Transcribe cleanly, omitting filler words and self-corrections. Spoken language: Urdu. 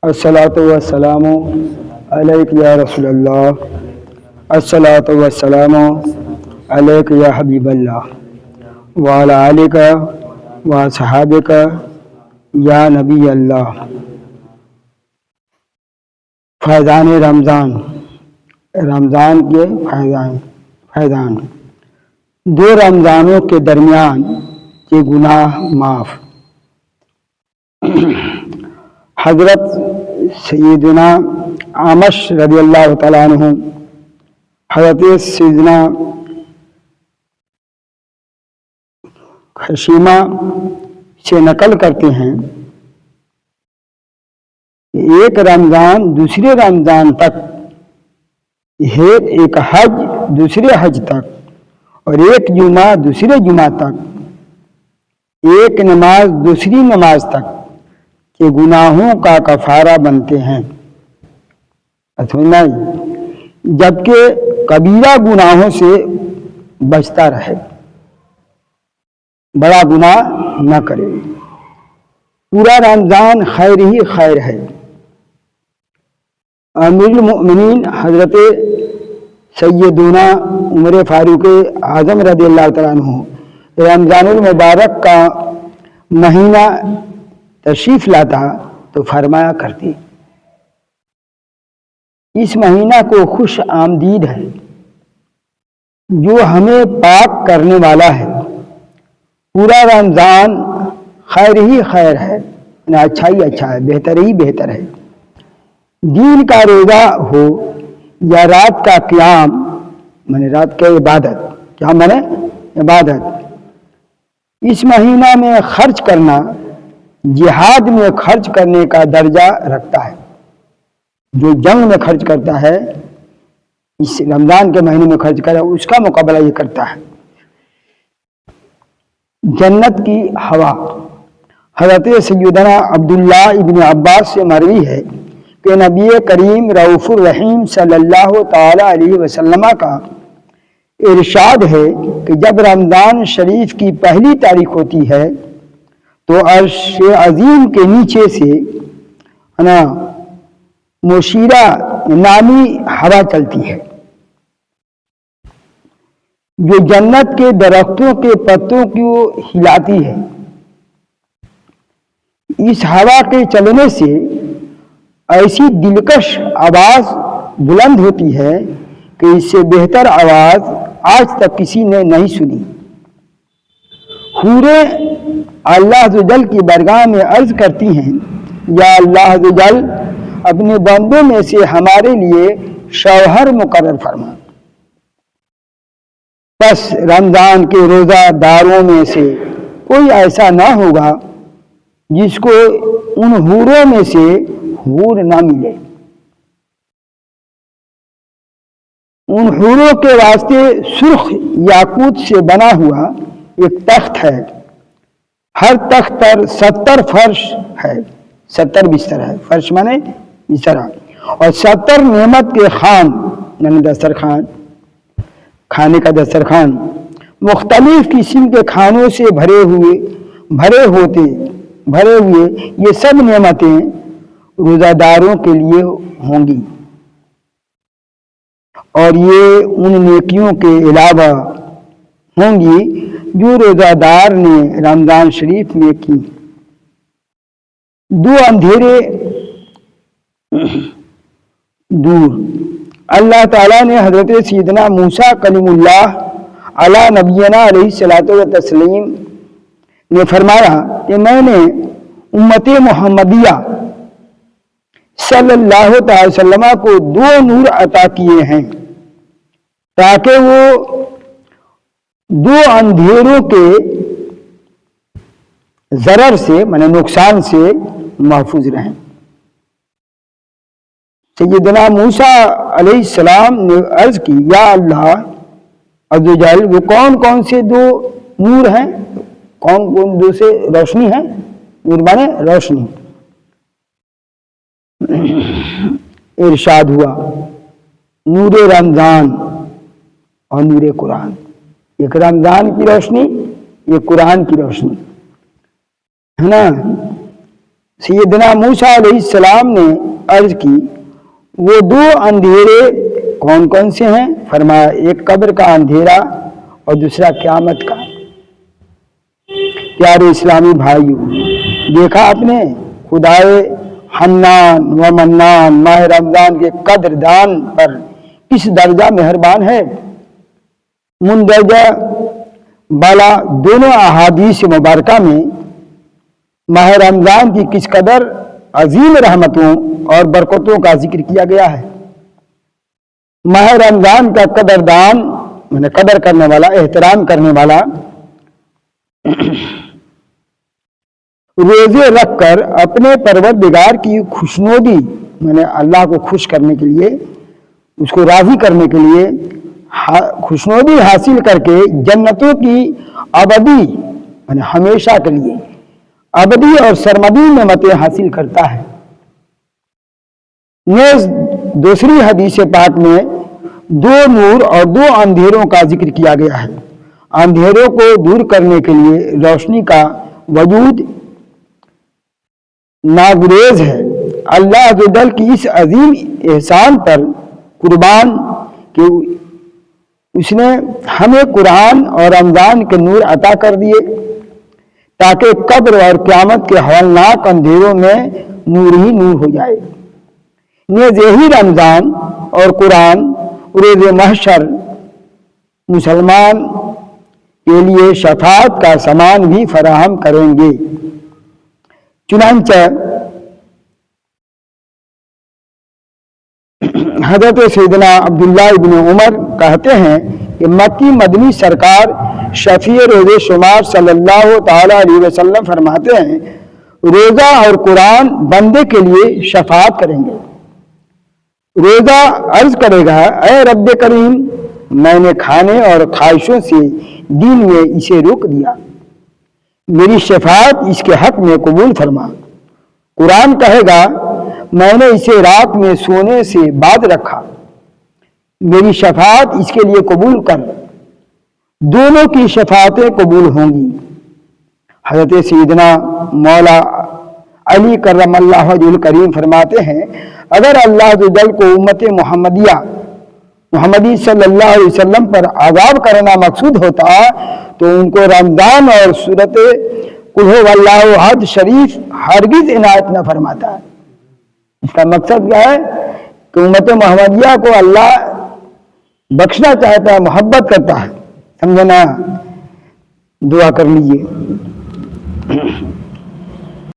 الصلاۃ والسلام علیک یا رسول اللہ، الصلاۃ والسلام علیک یا حبیب اللہ، وعلی آلک و صحابک یا نبی اللہ۔ فیضان رمضان، رمضان کے فیضان، دو رمضانوں کے درمیان کے گناہ معاف۔ حضرت سیدنا عامش رضی اللہ تعالیٰ عنہ حضرت سیدنا خشیمہ سے نقل کرتے ہیں کہ ایک رمضان دوسرے رمضان تک، ایک حج دوسرے حج تک، اور ایک جمعہ دوسرے جمعہ تک، ایک نماز دوسری نماز تک کہ گناہوں کا کفارہ بنتے ہیں، جبکہ کبیرہ گناہوں سے بچتا رہے، بڑا گناہ نہ کرے۔ پورا رمضان خیر ہی خیر ہے۔ امیر المؤمنین حضرت سیدنا عمر فاروق اعظم رضی اللہ تعالیٰ عنہ رمضان المبارک کا مہینہ تشریف لاتا تو فرمایا کرتی، اس مہینہ کو خوش آمدید ہے جو ہمیں پاک کرنے والا ہے۔ پورا رمضان خیر ہی خیر ہے، اچھا ہی اچھا ہے، بہتر ہی بہتر ہے۔ دین کا روزہ ہو یا رات کا قیام، مانے رات کی عبادت، کیا مانے عبادت، اس مہینہ میں خرچ کرنا جہاد میں خرچ کرنے کا درجہ رکھتا ہے۔ جو جنگ میں خرچ کرتا ہے، اس رمضان کے مہینے میں خرچ کرتا ہے، اس کا مقابلہ یہ کرتا ہے۔ جنت کی ہوا، حضرت سیدنا عبداللہ ابن عباس سے مروی ہے کہ نبی کریم رؤوف الرحیم صلی اللہ تعالی علیہ وسلم کا ارشاد ہے کہ جب رمضان شریف کی پہلی تاریخ ہوتی ہے تو عرش عظیم کے نیچے سے مشیرہ نامی ہوا چلتی ہے جو جنت کے درختوں کے پتوں کو ہلاتی ہے۔ اس ہوا کے چلنے سے ایسی دلکش آواز بلند ہوتی ہے کہ اس سے بہتر آواز آج تک کسی نے نہیں سنی۔ حوریں اللہ عز و جل کی بارگاہ میں عرض کرتی ہیں، یا اللہ عز و جل اپنے بندوں میں سے ہمارے لیے شوہر مقرر فرما۔ بس رمضان کے روزہ داروں میں سے کوئی ایسا نہ ہوگا جس کو ان حوروں میں سے حور نہ ملے۔ ان حوروں کے واسطے سرخ یاقوت سے بنا ہوا ایک تخت ہے، ہر تخت پر 70 فرش ہے، 70 بستر ہے، فرش مانے بستر، اور 70 نعمت کے خوان یعنی دسترخوان، کھانے کا دسترخوان، مختلف قسم کے کھانوں سے بھرے ہوئے یہ سب نعمتیں روزہ داروں کے لیے ہوں گی، اور یہ ان نیکیوں کے علاوہ ہوں گی جو روزہ دار نے رمضان شریف میں کی۔ دو اندھیرے دور، اللہ تعالیٰ نے حضرت سیدنا موسیٰ کلیم اللہ علی نبینا علیہ الصلوۃ والتسلیم نے فرمایا کہ میں نے امت محمدیہ صلی اللہ تعالی وسلم کو 2 نور عطا کیے ہیں تاکہ وہ 2 اندھیروں کے ضرر سے مانے نقصان سے محفوظ رہیں۔ سیدنا موسیٰ علیہ السلام نے عرض کی، یا اللہ عز و جل وہ کون کون سے 2 نور ہیں، کون کون 2 سے روشنی ہیں، نور مانے روشنی۔ ارشاد ہوا، نور رمضان اور نور قرآن، ایک رمضان کی روشنی، ایک قرآن کی روشنی ہے نا۔ سیدنا موسیٰ علیہ السلام نے عرض کی وہ دو اندھیرے کون کون سے ہیں؟ فرمایا ایک قبر کا اندھیرا اور دوسرا قیامت کا۔ پیارے اسلامی بھائیوں، دیکھا آپ نے خدائے حنان و منان ماہ رمضان کے قدردان پر کس درجہ مہربان ہے۔ مندرجہ بالا دونوں احادیث مبارکہ میں ماہ رمضان کی کس قدر عظیم رحمتوں اور برکتوں کا ذکر کیا گیا ہے۔ ماہ رمضان کا قدردان یعنی قدر کرنے والا، احترام کرنے والا، روزے رکھ کر اپنے پروردگار کی خوشنودی یعنی اللہ کو خوش کرنے کے لیے، اس کو راضی کرنے کے لیے خوشنودی حاصل کر کے جنتوں کی ابدی یعنی ہمیشہ کے لیے ابدی اور سرمدی نعمتیں حاصل کرتا ہے۔ نیز دوسری حدیث پاک میں دو نور اور دو اندھیروں کا ذکر کیا گیا ہے۔ اندھیروں کو دور کرنے کے لیے روشنی کا وجود ناگریز ہے۔ اللہ عز و جل کی اس عظیم احسان پر قربان کہ اس نے ہمیں قرآن اور رمضان کے نور عطا کر دیے تاکہ قبر اور قیامت کے ہولناک اندھیروں میں نور ہی نور ہو جائے۔ نیز یہی رمضان اور قرآن روز محشر مسلمان کے لیے شفاعت کا سامان بھی فراہم کریں گے۔ چنانچہ حضرت سیدنا عبداللہ ابن عمر کہتے ہیں کہ مکی مدنی سرکار شفیع روزے شمار صلی اللہ تعالی علیہ وسلم فرماتے ہیں روزہ اور قرآن بندے کے لیے شفاعت کریں گے۔ روزہ عرض کرے گا اے رب کریم میں نے کھانے اور خواہشوں سے دین میں اسے روک دیا، میری شفاعت اس کے حق میں قبول فرما۔ قرآن کہے گا میں نے اسے رات میں سونے سے بعد رکھا، میری شفاعت اس کے لیے قبول کر۔ دونوں کی شفاعتیں قبول ہوں گی۔ حضرت سیدنا مولا علی کرم اللہ وجہ الکریم فرماتے ہیں اگر اللہ عز و جل کو امت محمدی صلی اللہ علیہ وسلم پر عذاب کرنا مقصود ہوتا تو ان کو رمضان اور سورت قل هو اللہ احد شریف ہرگز عنایت نہ فرماتا ہے۔ اس کا مقصد کیا ہے کہ امت محمدیہ کو اللہ بخشنا چاہتا ہے، محبت کرتا ہے، سمجھنا۔ دعا کر لیجئے۔